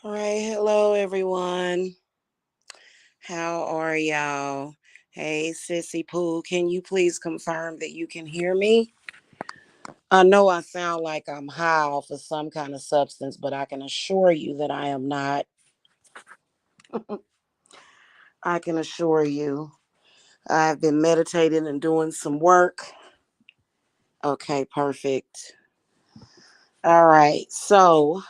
All right, hello everyone. How are y'all? Hey, Sissy Pooh, can you please confirm that you can hear me? I know I sound like I'm high off of some kind of substance, but I can assure you that I am not. I can assure you. I've been meditating and doing some work. Okay, perfect. All right, so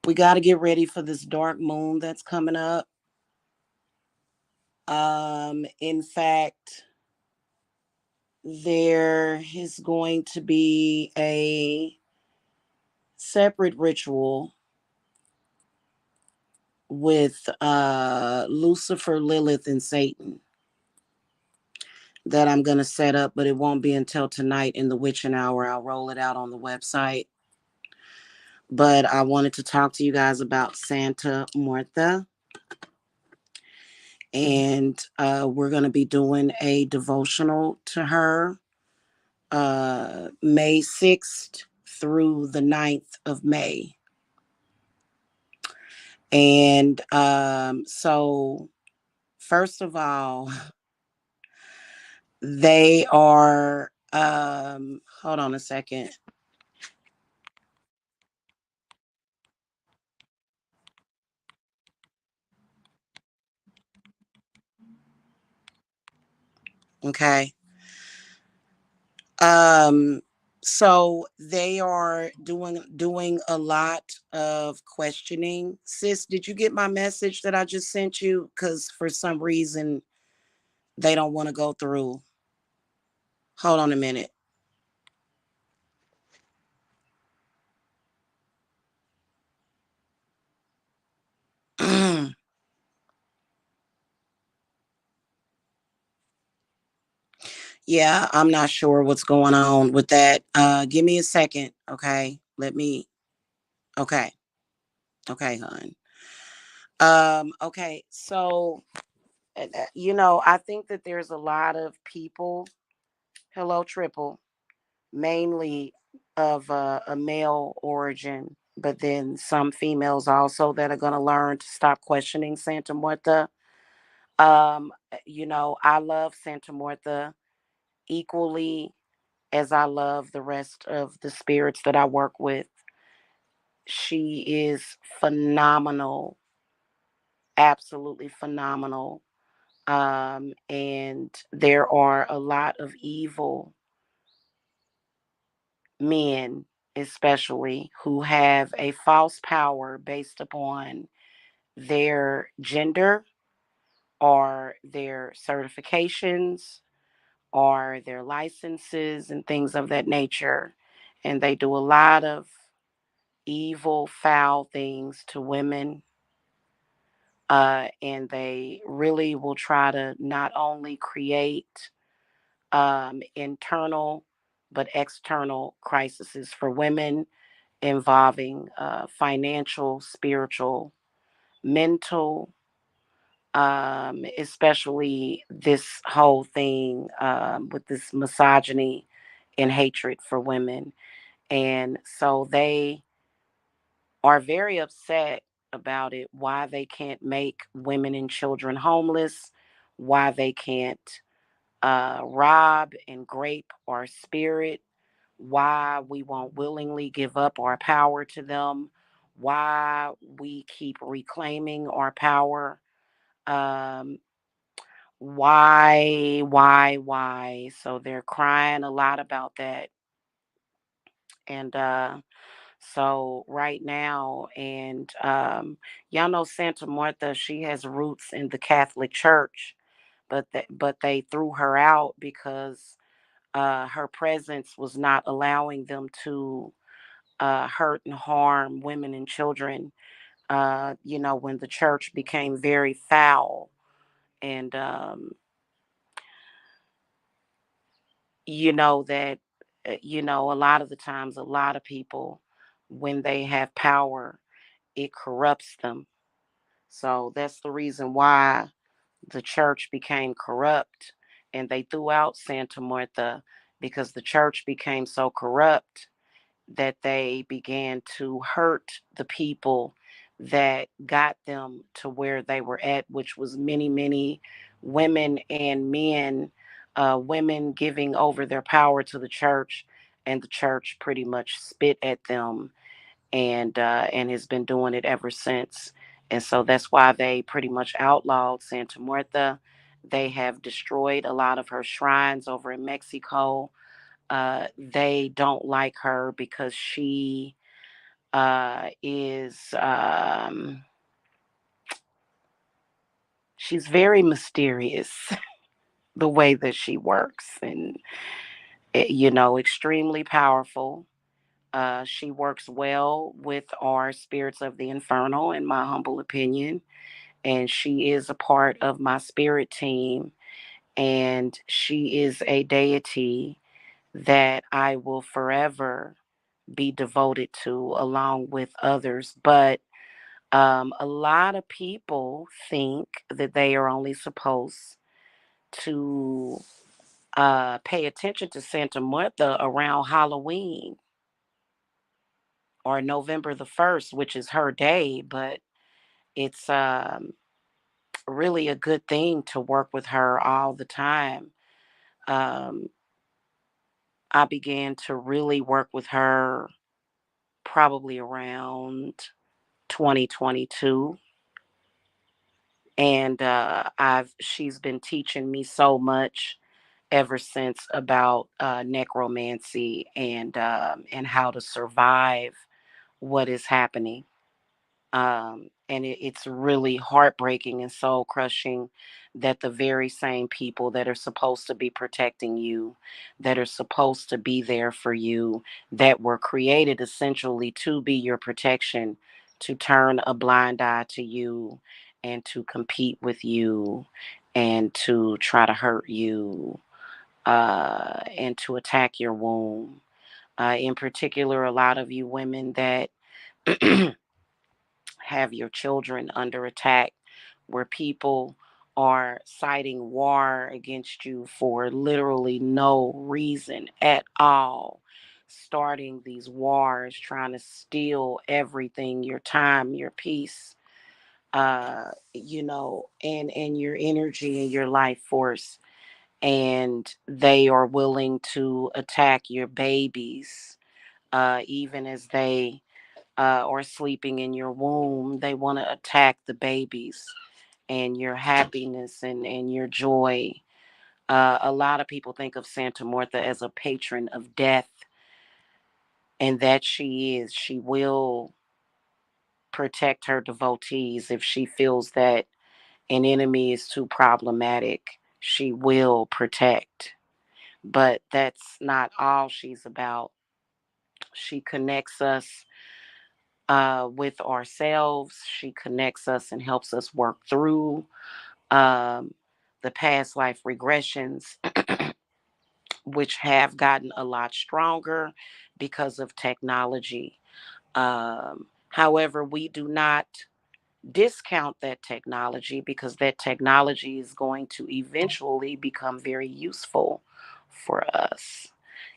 we got to get ready for this dark moon that's coming up. In fact, there is going to be a separate ritual with Lucifer, Lilith, and Satan that I'm going to set up, but it won't be until tonight in the witching hour. I'll roll it out on the website. But I wanted to talk to you guys about Santa Muerte. And we're going to be doing a devotional to her May 6th through the 9th of May. And so, first of all, they are, hold on a second. Okay. Um, so they are doing a lot of questioning. Sis, did you get my message that I just sent you? Because for some reason they don't want to go through. Hold on a minute. Yeah, I'm not sure what's going on with that. Give me a second, okay? Okay. Okay, hon. Okay, so I think that there's a lot of people, hello triple, mainly of a male origin, but then some females also that are going to learn to stop questioning Santa Muerte. I love Santa Muerte equally as I love the rest of the spirits that I work with. She is phenomenal, absolutely phenomenal. And there are a lot of evil men, especially, who have a false power based upon their gender or their certifications or their licenses and things of that nature. And they do a lot of evil, foul things to women And they really will try to not only create internal but external crises for women involving financial, spiritual, mental, especially this whole thing with this misogyny and hatred for women. And so they are very upset about it, why they can't make women and children homeless, why they can't rob and grape our spirit, why we won't willingly give up our power to them, why we keep reclaiming our power. Um, why? So they're crying a lot about that. And so right now, and y'all know Santa Muerte, she has roots in the Catholic Church, but they threw her out because her presence was not allowing them to hurt and harm women and children. When the church became very foul, and that a lot of the times, a lot of people, when they have power, it corrupts them. So that's the reason why the church became corrupt, and they threw out Santa Muerte because the church became so corrupt that they began to hurt the people that got them to where they were at, which was many, many women and men, women giving over their power to the church, and the church pretty much spit at them, and has been doing it ever since. And so that's why they pretty much outlawed Santa Muerte. They have destroyed a lot of her shrines over in Mexico. They don't like her because she is she's very mysterious the way that she works, and extremely powerful. She works well with our spirits of the infernal, in my humble opinion, and she is a part of my spirit team, and she is a deity that I will forever be devoted to, along with others. But a lot of people think that they are only supposed to pay attention to Santa Muerte around Halloween or November the 1st, which is her day. But it's really a good thing to work with her all the time. Um, I began to really work with her probably around 2022, and I've she's been teaching me so much ever since about necromancy, and how to survive what is happening. And it's really heartbreaking and soul crushing that the very same people that are supposed to be protecting you, that are supposed to be there for you, that were created essentially to be your protection, to turn a blind eye to you and to compete with you and to try to hurt you, and to attack your womb. In particular, a lot of you women that have your children under attack, where people are citing war against you for literally no reason at all, starting these wars, trying to steal everything, your time, your peace, and your energy and your life force. And they are willing to attack your babies, even as they or sleeping in your womb. They want to attack the babies and your happiness and your joy. A lot of people think of Santa Muerte as a patron of death, and that she is. She will protect her devotees if she feels that an enemy is too problematic. She will protect. But that's not all she's about. She connects us with ourselves. She connects us and helps us work through um, the past life regressions, which have gotten a lot stronger because of technology. However, we do not discount that technology because that technology is going to eventually become very useful for us.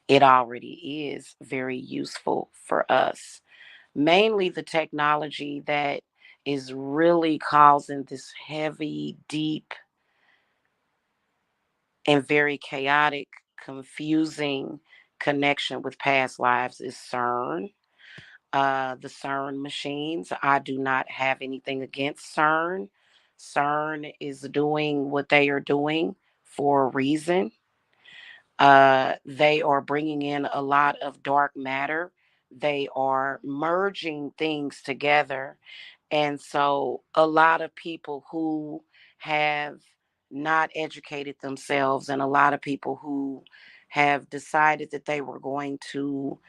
It already is very useful for us. Mainly the technology that is really causing this heavy, deep, and very chaotic, confusing connection with past lives is CERN. The CERN machines. I do not have anything against CERN. CERN is doing what they are doing for a reason. They are bringing in a lot of dark matter. They are merging things together. And so, a lot of people who have not educated themselves, and a lot of people who have decided that they were going to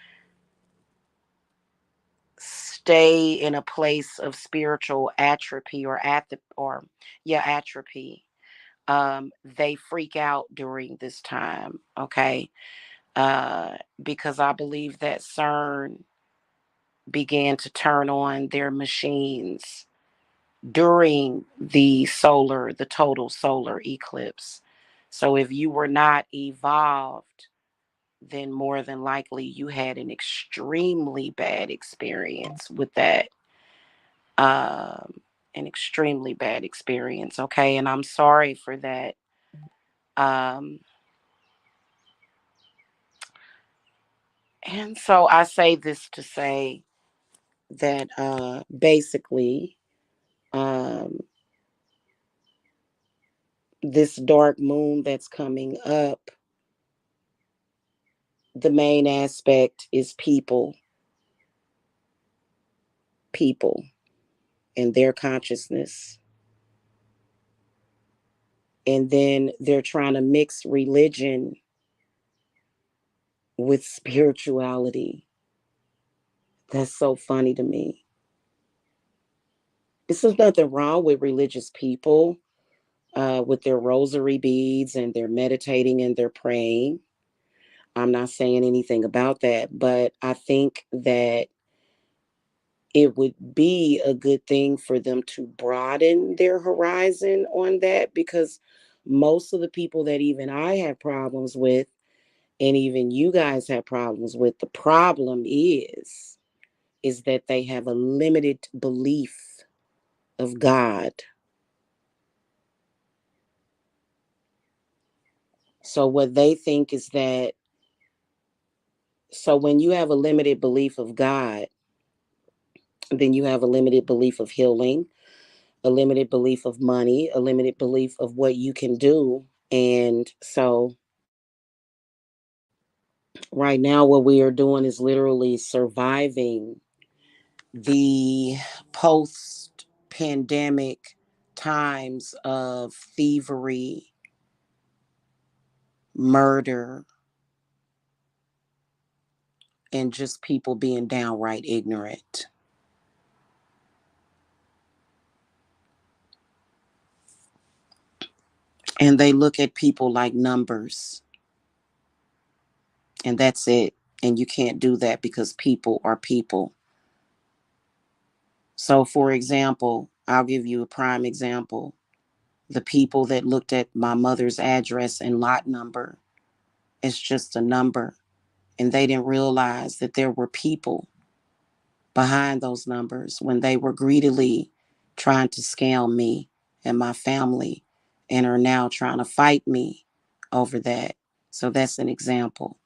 stay in a place of spiritual atrophy atrophy, they freak out during this time. Okay. Because I believe that CERN began to turn on their machines during the total solar eclipse. So if you were not evolved, then more than likely you had an extremely bad experience with that. Um, an extremely bad experience. Okay. And I'm sorry for that. Um, and so I say this to say that basically, um, this dark moon that's coming up, the main aspect is people and their consciousness. And then they're trying to mix religion with spirituality. That's so funny to me. This is nothing wrong with religious people, with their rosary beads and their meditating and their praying. I'm not saying anything about that, but I think that it would be a good thing for them to broaden their horizon on that, because most of the people that even I have problems with, and even you guys have problems with, the problem is that they have a limited belief of God. So what they think is that, so when you have a limited belief of God, then you have a limited belief of healing, a limited belief of money, a limited belief of what you can do. And so right now, what we are doing is literally surviving the post pandemic times of thievery, murder, and just people being downright ignorant. And they look at people like numbers, and that's it. And you can't do that because people are people. So, for example, I'll give you a prime example. The people that looked at my mother's address and lot number, it's just a number. And they didn't realize that there were people behind those numbers when they were greedily trying to scam me and my family, and are now trying to fight me over that. So that's an example.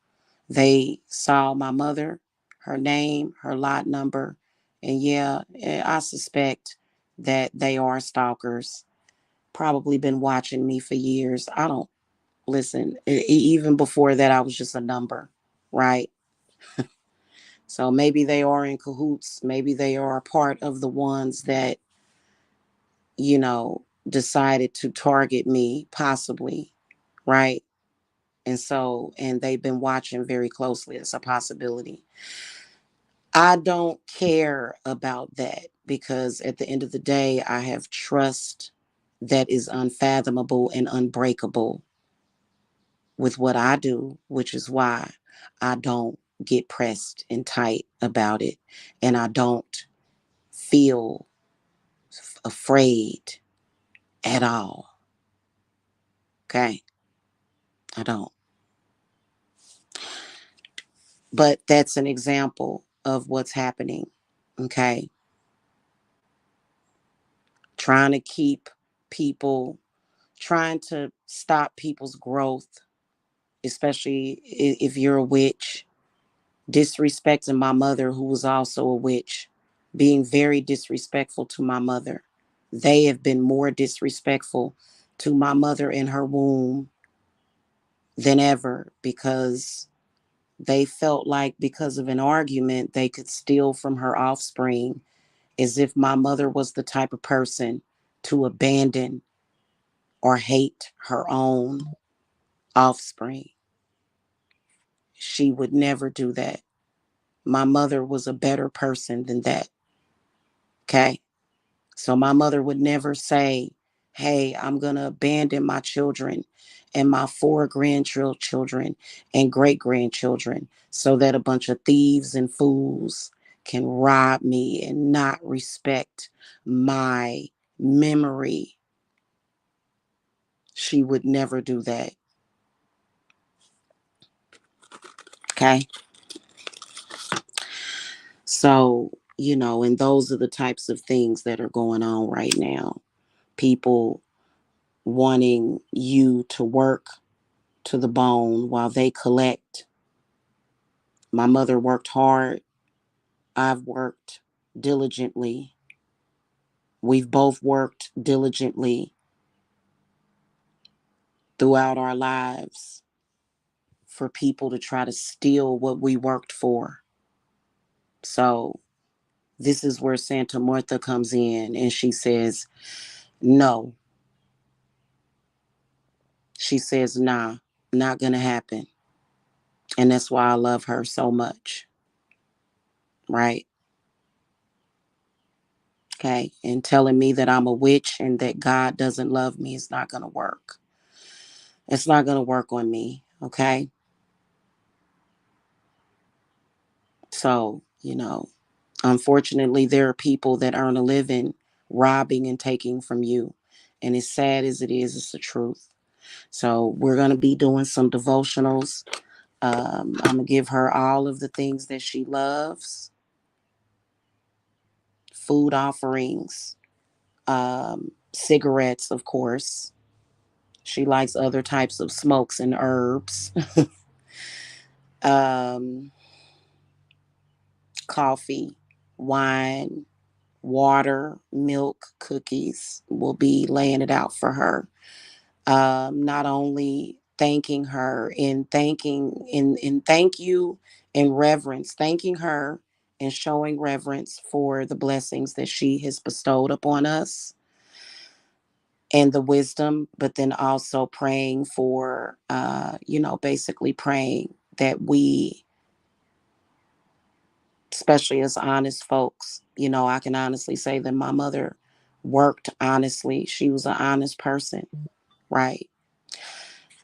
They saw my mother, her name, her lot number, and yeah, I suspect that they are stalkers. Probably been watching me for years. I don't listen. Even before that, I was just a number, right? So maybe they are in cahoots. Maybe they are a part of the ones that, decided to target me, possibly, right? And so, and they've been watching very closely. It's a possibility. I don't care about that because at the end of the day, I have trust that is unfathomable and unbreakable with what I do, which is why I don't get pressed and tight about it. And I don't feel afraid at all. Okay. I don't. But that's an example of what's happening. Okay. Trying to keep people, trying to stop people's growth, especially if you're a witch, disrespecting my mother, who was also a witch, being very disrespectful to my mother. They have been more disrespectful to my mother in her womb than ever because they felt like because of an argument, they could steal from her offspring, as if my mother was the type of person to abandon or hate her own offspring. She would never do that. My mother was a better person than that. Okay. So my mother would never say, hey, I'm going to abandon my children and my 4 grandchildren and great grandchildren so that a bunch of thieves and fools can rob me and not respect my memory. She would never do that. Okay. So, and those are the types of things that are going on right now. People wanting you to work to the bone while they collect. My mother worked hard. I've worked diligently. We've both worked diligently throughout our lives for people to try to steal what we worked for. So this is where Santa Muerte comes in and she says, no. She says, nah, not going to happen. And that's why I love her so much. Right? Okay. And telling me that I'm a witch and that God doesn't love me is not going to work. It's not going to work on me. Okay. So, unfortunately, there are people that earn a living robbing and taking from you. And as sad as it is, it's the truth. So, we're going to be doing some devotionals. I'm going to give her all of the things that she loves, food offerings, cigarettes, of course. She likes other types of smokes and herbs. um, Coffee, wine, water, milk, cookies. Will be laying it out for her. Not only thanking her in thank you and reverence, thanking her and showing reverence for the blessings that she has bestowed upon us and the wisdom, but then also praying for, basically praying that we, especially as honest folks, I can honestly say that my mother worked honestly. She was an honest person, right?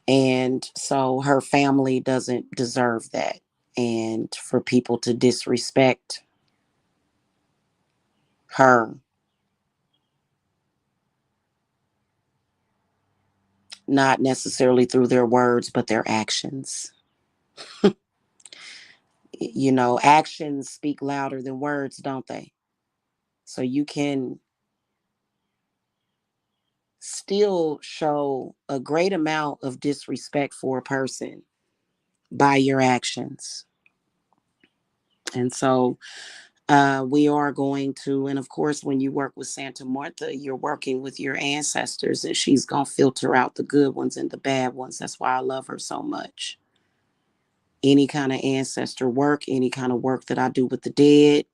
And so her family doesn't deserve that. And for people to disrespect her, not necessarily through their words, but their actions. Actions speak louder than words, don't they? So you can still show a great amount of disrespect for a person by your actions. And so we are going to, and of course, when you work with Santa Marta, you're working with your ancestors, and she's going to filter out the good ones and the bad ones. That's why I love her so much. Any kind of ancestor work, any kind of work that I do with the dead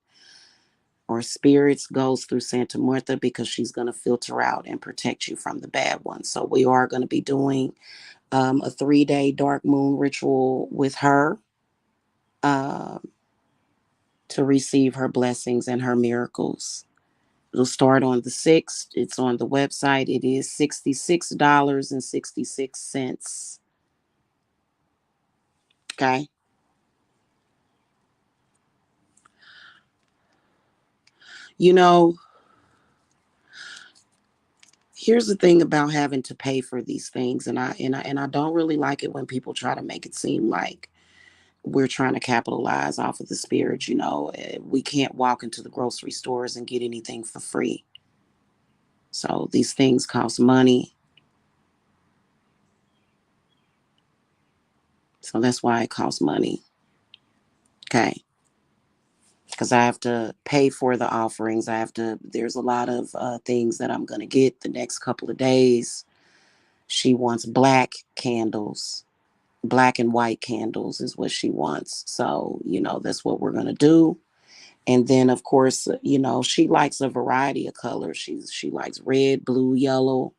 or spirits goes through Santa Marta because she's going to filter out and protect you from the bad ones. So we are going to be doing a 3-day dark moon ritual with her. Um, to receive her blessings and her miracles. It'll start on the 6th. It's on the website. It is $66.66. Okay. You know, here's the thing about having to pay for these things, and I don't really like it when people try to make it seem like we're trying to capitalize off of the spirit. We can't walk into the grocery stores and get anything for free. So these things cost money. So that's why it costs money. Okay. Because I have to pay for the offerings. There's a lot of things that I'm going to get the next couple of days. She wants black candles. Black and white candles is what she wants. So, that's what we're going to do. And then, of course, she likes a variety of colors. She likes red, blue, yellow,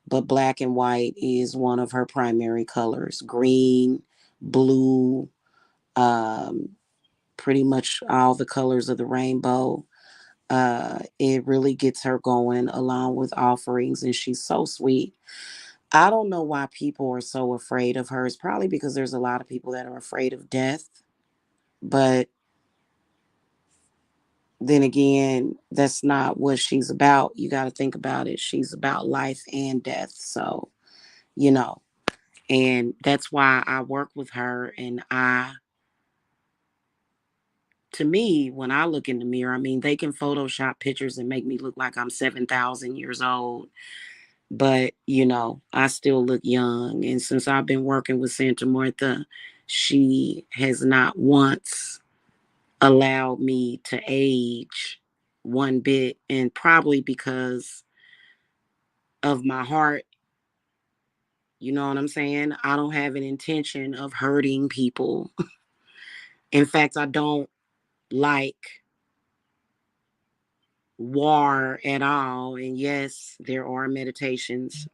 but black and white is one of her primary colors. Green, blue, um, pretty much all the colors of the rainbow. It really gets her going along with offerings, and she's so sweet. I don't know why people are so afraid of her. It's probably because there's a lot of people that are afraid of death. But then again, that's not what she's about. You got to think about it. She's about life and death. So, you know, and that's why I work with her. And to me, when I look in the mirror, I mean, they can Photoshop pictures and make me look like I'm 7,000 years old. But, I still look young. And since I've been working with Santa Muerte, she has not once allowed me to age one bit. And probably because of my heart, you know what I'm saying? I don't have an intention of hurting people. In fact, I don't like war at all. And yes, there are meditations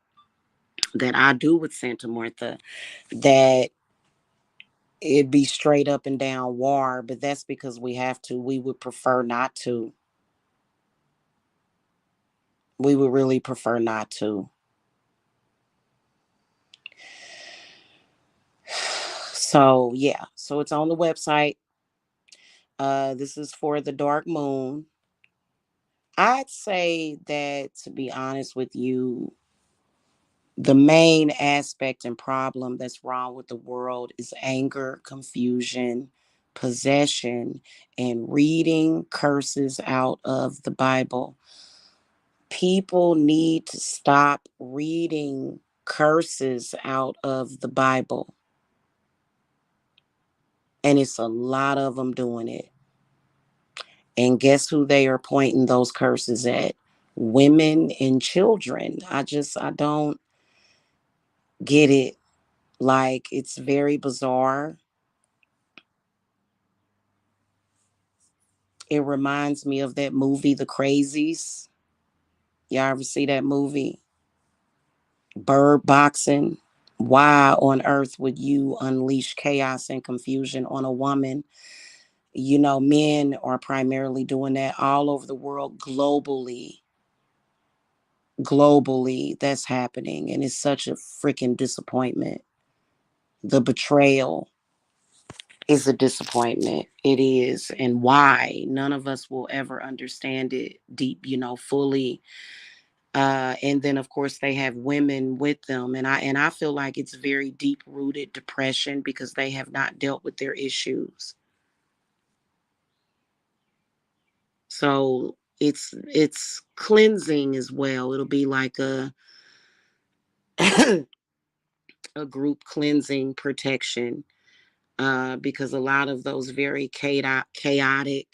that I do with Santa Muerte that it'd be straight up and down war, but that's because we have to. We would prefer not to. We would really prefer not to. So yeah, so it's on the website. This is for the dark moon. I'd say that, to be honest with you, the main aspect and problem that's wrong with the world is anger, confusion, possession, and reading curses out of the Bible. People need to stop reading curses out of the Bible. And it's a lot of them doing it. And guess who they are pointing those curses at? Women and children. I don't get it. Like, it's very bizarre. It reminds me of that movie, The Crazies. Y'all ever see that movie? Bird boxing. Why on earth would you unleash chaos and confusion on a woman? Men are primarily doing that all over the world, globally. Globally, that's happening. And it's such a freaking disappointment. The betrayal is a disappointment. It is. And why? None of us will ever understand it deep, fully. And then of course they have women with them. And I feel like it's very deep rooted depression because they have not dealt with their issues. So it's cleansing as well. It'll be like a a group cleansing protection, because a lot of those very chaotic,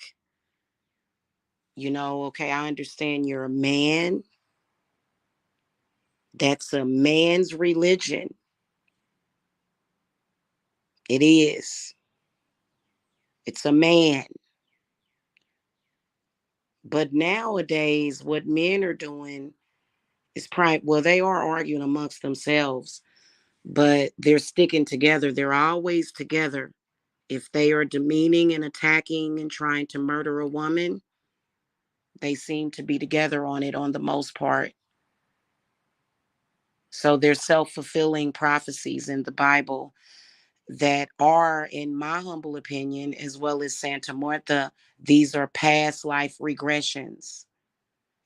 okay, I understand you're a man. That's a man's religion. It is. It's a man. But nowadays, what men are doing is well, they are arguing amongst themselves, but they're sticking together. They're always together. If they are demeaning and attacking and trying to murder a woman, they seem to be together on it on the most part. So there's self-fulfilling prophecies in the Bible that are, in my humble opinion, as well as Santa Muerte, these are past life regressions.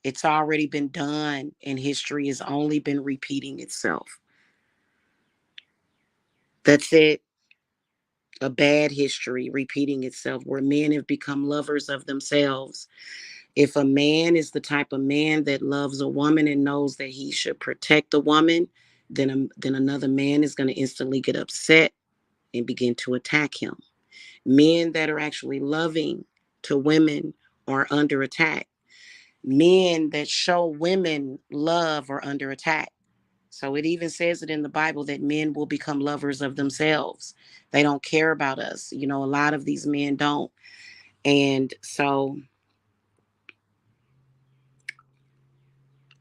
It's already been done, and history has only been repeating itself. That's it. A bad history repeating itself where men have become lovers of themselves. If a man is the type of man that loves a woman and knows that he should protect a woman, then another man is going to instantly get upset and begin to attack him. Men that are actually loving to women are under attack. Men that show women love are under attack. So it even says it in the Bible that men will become lovers of themselves. They don't care about us. You know, a lot of these men don't. And so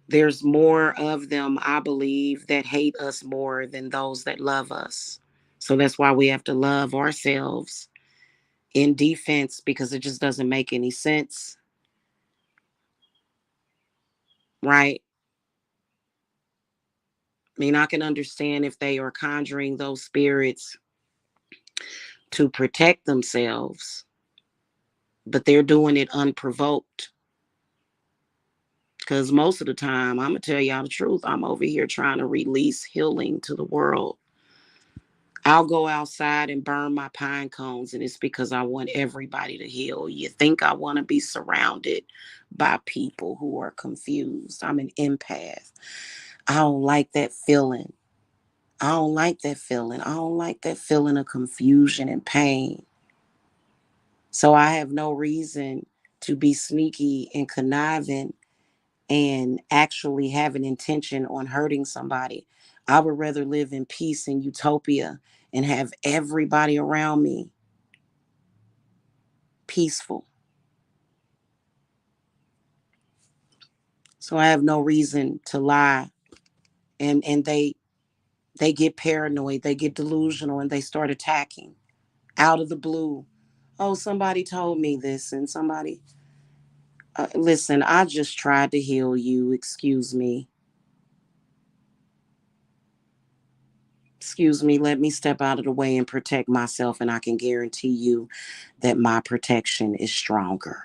there's more of them, I believe, that hate us more than those that love us. So that's why we have to love ourselves in defense, because it just doesn't make any sense, right? I mean, I can understand if they are conjuring those spirits to protect themselves, but they're doing it unprovoked. Because most of the time, I'm going to tell y'all the truth, I'm over here trying to release healing to the world. I'll go outside and burn my pine cones, and it's because I want everybody to heal. You think I want to be surrounded by people who are confused? I'm an empath. I don't like that feeling. I don't like that feeling. I don't like that feeling of confusion and pain. So I have no reason to be sneaky and conniving and actually have an intention on hurting somebody. I would rather live in peace and utopia and have everybody around me peaceful. So I have no reason to lie. And they get paranoid, they get delusional, and they start attacking out of the blue. Oh, somebody told me this, and somebody listen, I just tried to heal you. Excuse me. Excuse me, let me step out of the way and protect myself, and I can guarantee you that my protection is stronger.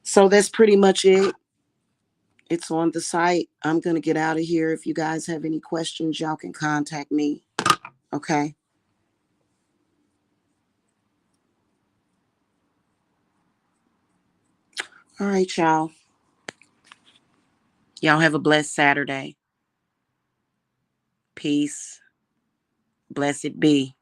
So that's pretty much it. It's on the site. I'm going to get out of here. If you guys have any questions, y'all can contact me. Okay. All right, y'all. Y'all have a blessed Saturday. Peace. Blessed be.